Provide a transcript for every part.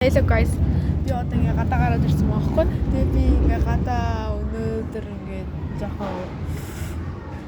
Hello guys. Би одоо ингээ гадаа гараад ирсэн байхгүй. Тэгээ би ингээ гадаа өнөөдөр ингээ жоохон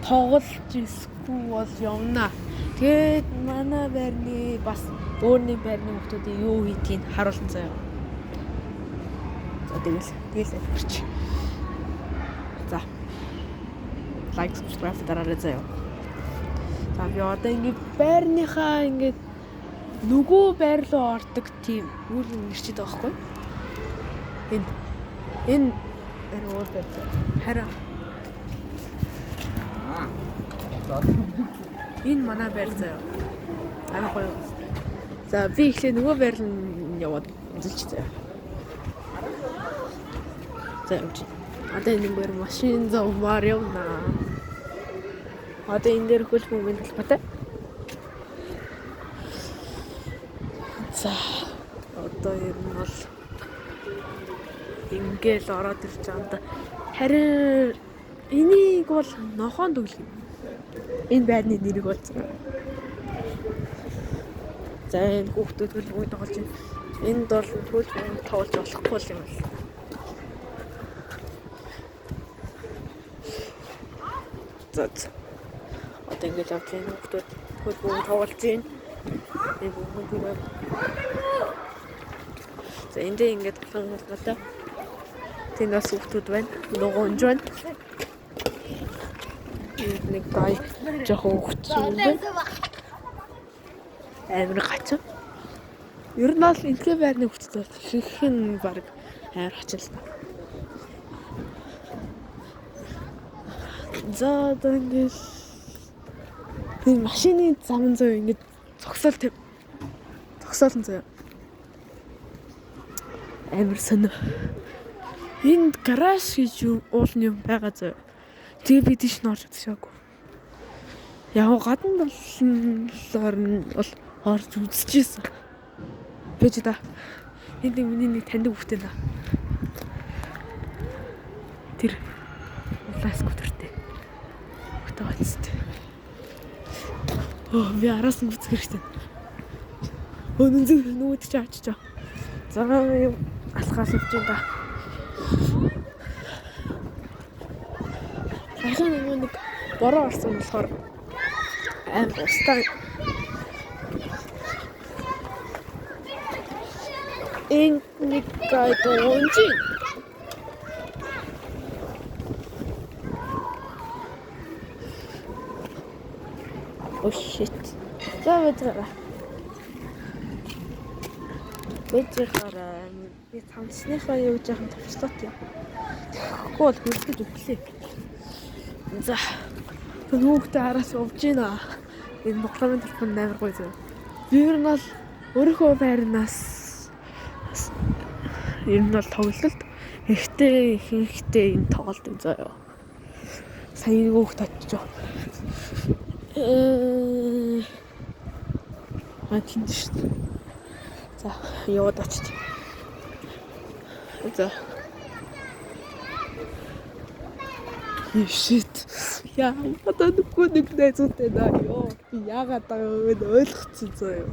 тоглож ирсгүй бол явна. Тэгээд манай байрны бас өөрний байрны хүмүүсийн юу хийдгийг харуулсан заяа. За тэгэл авчирч. За. Лайк, subscribe дараарай заяа. За би одоо ингээ байрныхаа ингээ нөгөө байр руу ордог тийм үр нэрчээд байгаа байхгүй. Энэ өөр байр. Хараа. Энэ манай байр заяа. Амар гоё. За би ихлэ нөгөө байр нь яваад үзэлч заяа. За явж. Одоо энэ бүр машин зовмаар явна. Одоо энэ дээр хөлбөмбөгийн талбайтай. За одоо ер нь бол ингээл ороод ирж байгаа юм да. Харин энийг бол нохоонд өглөө. Энэ байрны нэрийг бол за энэ хүүхдүүд хөлбөмбөг тоглож байна. Энд бол хөлбөмбөг тоглож болохгүй юм байна. За одоо ингээд явж байна хүүхдүүд хөлбөмбөг тоглож байна. За энэ ингээд толгойн талбайтай. Тэнд бас хүүхдүүд байна. Нугуунж байна. Нэг гай жоохон хүүхдүүд байна. Амар гацсан. Ер нь бол энэхүү байрны хүүхдүүд бол их нь баг амар хачилсан. За одоо ингээд энэ машины зам зөө ингээд зогсоолн заяа. Амар сонио. Энд гараж гэж уулын юм байгаа заяа. Тэгээ би тийш нь орж чадчихаагүй. Яг гадна бол орж үзчихсэн. Бэж да. Энд миний нэг таньдаг хүүхдээ наа. Тэр улаас скутертэй. Хүүхдээ бацтай. Оо би араас нь бүцгэр хэрэгтэй. Өнөө нүуд чи очиж. За юм алхаас явж байна да. Ахын нэг бороо орсон болохоор аим устаа. Ин нэг гайд онжи. Oh shit. За ведраа. Би цамцсныхаа юу гэж яхан товчлоо тийм. Тэгэхгүй бол хөлдөж өглөө. За. Тэр хүүхдээ араас увж гинэ. Энэ богломын телефон амар гоё зөө. Би ер нь бол өөрийнхөө байрнаас ер нь бол тоглолт ихэнхдээ энэ тоглолт юм заяа. Сайн хүүхд очиж. Тийм шүү дээ. За яваад очиж. За. Shit. Яа, одоо нэг найзуутай даа ёо. Би яагаад байгааг ойлгоцсон заяа.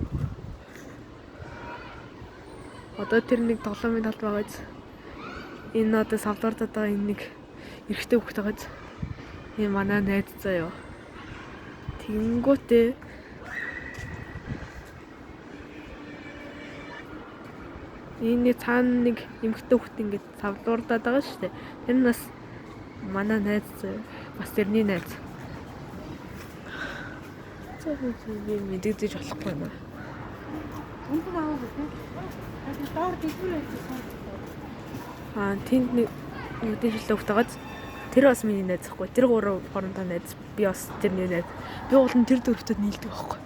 Одоо тэр нэг тоглоомын талд байгааз. Энэ одоо савлуурдаад байгаа энэ нэг эрэгтэй хүүхэд байгааз. Энэ манай найз заяа. Тэнгүүтээ энэ цаана нэг эмэгтэй хүүхэд ингээд савлуурдаад байгаа шүү дээ. Тэр нь бас манай найз бас тэрний найз. Цаа би мэдэгдэж болохгүй юм аа. Үнэн авах үү? Доор дэврээ хийсэн. Тэнд нэг дэвшилтэй хүүхэд байгааз. Тэр бас миний найз ахгүй. Тэр гурав хоорондоо найз. Би бас тэрний найз. Би уулын тэр дөрөвдөд нийлдэг байхгүй.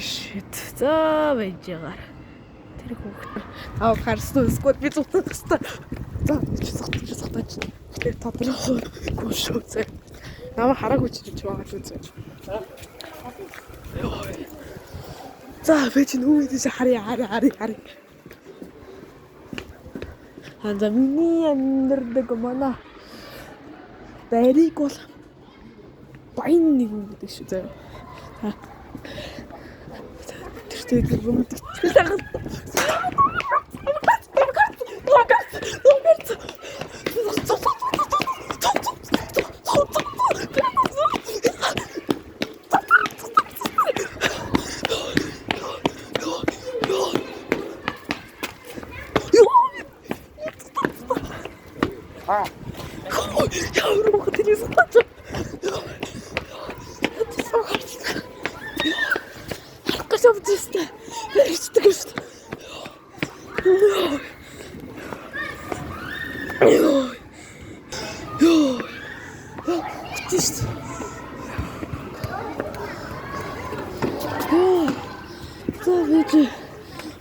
Shit. За байж яагаар. Тэр хүүхэд. Харсан эсвэл би зүгтэх хэвээр. За цогтож. Тэр тодорхой гүшүү зэ. Намайг хараагүй ч байгаа л үзэж. За би чинь үүдээс харъя. За миний амьдардаг манай байрыг бол баян нэг юм гэдэг шүү заяа. Тэр тэгээд бөмбөг. Ямар мохот тэрийг сатаж. Это сохарчна. Харахгүй явчихсан. Бэрчдэг шүү дээ. Тийш.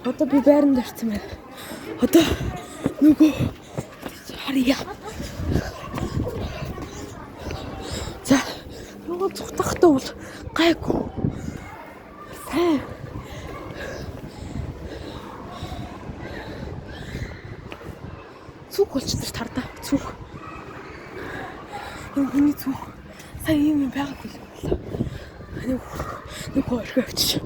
Одоо би байранд орсон байна. Одоо нөгөө харьяа. За, нөгөө цухтахтаа бол гайгүй. Сайн. Цуг болчихсон тардаа. Цуг. Энэ хүний цуг. Сайн юм байгаад байлаа. Нөгөө орхи авчиж.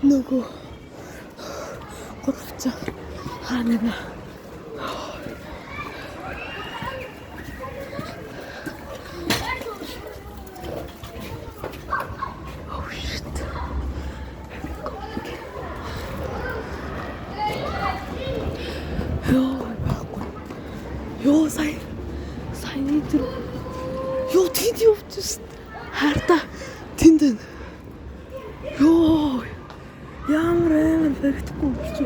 Нөгөө гурвч хаана Ёо сайн тэр ёо тэнд явчихсан. Хайрта тэнд. Ёо ямар амар фэгтгүй гэж.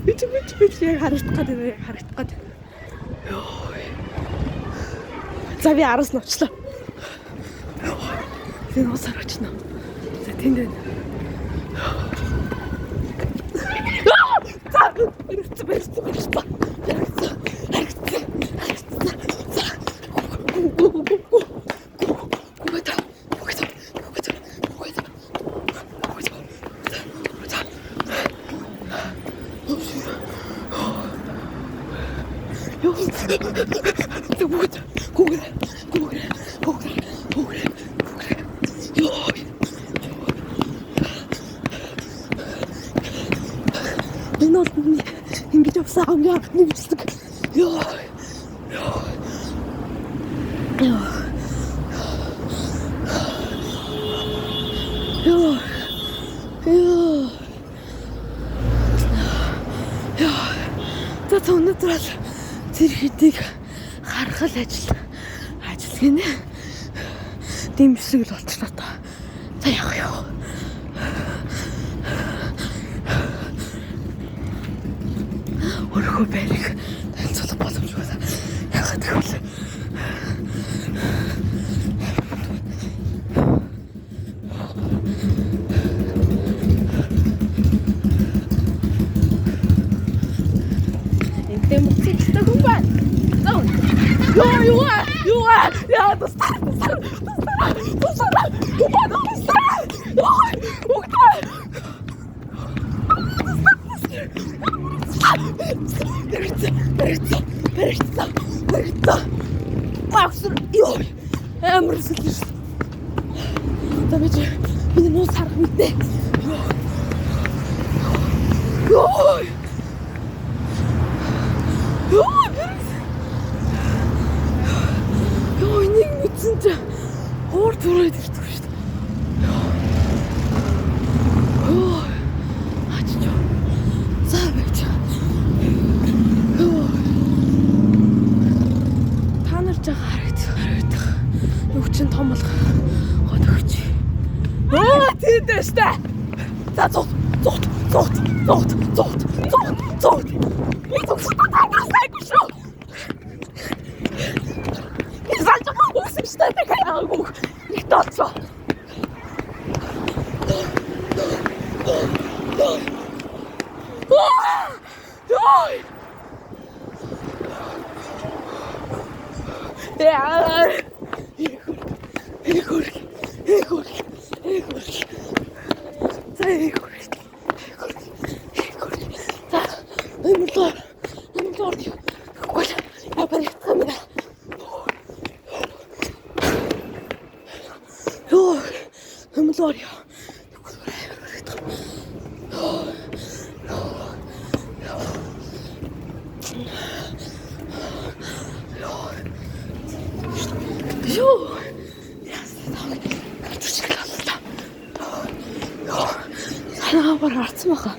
Бид яг харагдах гээд. Ёо. За би араас нь очлоо. Тэр усаар очно. За тэнд байна. Ингэж явсан хамгийн анхны бичлэг. Ёо. За өнөөдөр тэр хэдийг харах ажил гинэ. Дэмжлэг л болчихлоо та. За яах вэ? Өөрөө байрыг танилцуулах боломжгүй. Яагаад гэвэл энтэй мөцөлтэй хүн байна. Ёо. Яа, тусаа. Берта. Максур ёо. Амар сүлж. Тамиж миний нуус харах мэдээ. Ёо. Нэг мэдсэн чи хуур түрээд ирдэг шүү дээ. Ёо. Ачиж. За байж. Та нар жаа харагдах. Нүг чин том бол гот өгч. Оо тийм дээ штэ. За зот. Би зөвхөн тагнасайгүй шүү. Стати каяагүй их тооцоо. Ой. Я. Игорь. Амлорьо. Ёо. Яс. Амар гарцсан баха.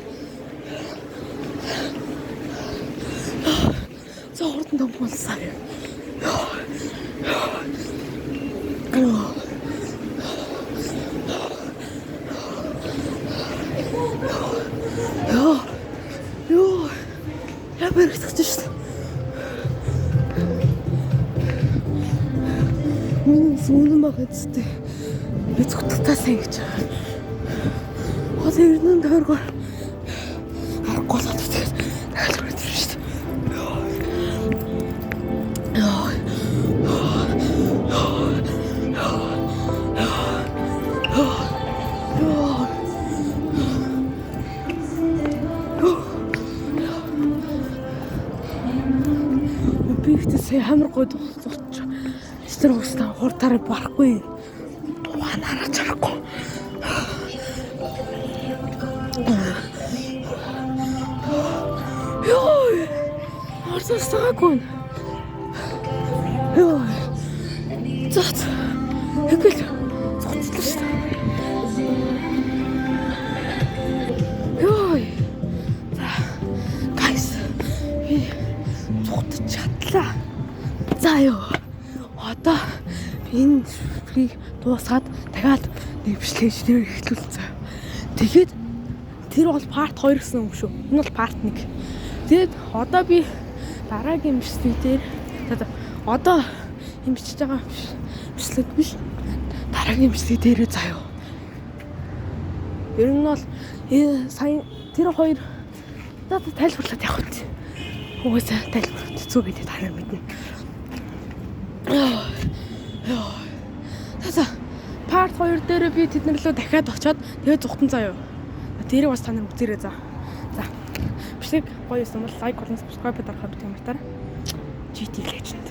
За хурдан томуулсаа. Ёо. Я бэрхтэж. Миний сүнэн багцтэй. Би зүгтгтаасаа ингэж. Хол ирнэн тойргоор харахгүй л хатдаг. Дахиад үргэлж ирж шүү дээ. Би ихтэй хамар гой дуусч. Тэр уустаа хурдаараа барахгүй. Ухаанаараа чарахгүй. Ёо! Арсастаагүй. Ёо! Зот. Хэвэл зоцлоо шүү дээ. Ёо! За. Guys. Би зогтож чадлаа. За ёо. Одоо энэ шүргийг дуусгаад дахиад нэвшлэж нэр эхлүүлсэн заа. Тэгээд тэр бол part 2 гэсэн үг шүү. Энэ бол part 1. Тэгээд одоо би дараагийн бичлэг дээр одоо энэ бичиж байгаа бичлэг биш. Дараагийн бичлэг дээрээ заяа. Ер нь бол сайн тэр хоёр одоо тайлбарлаад явах үү. Угаасаа тайлбарлах зүг гэдэг та нар мэднэ. За part 2 дээр би тэднэрлөө дахиад очиод тэгээд зүхтэн заяа. Тэрийг бас та нар үзээрэй за. За. Бичлэг гоё юм бол лайк болон subscribe дарахад гэмээр. GT Legend.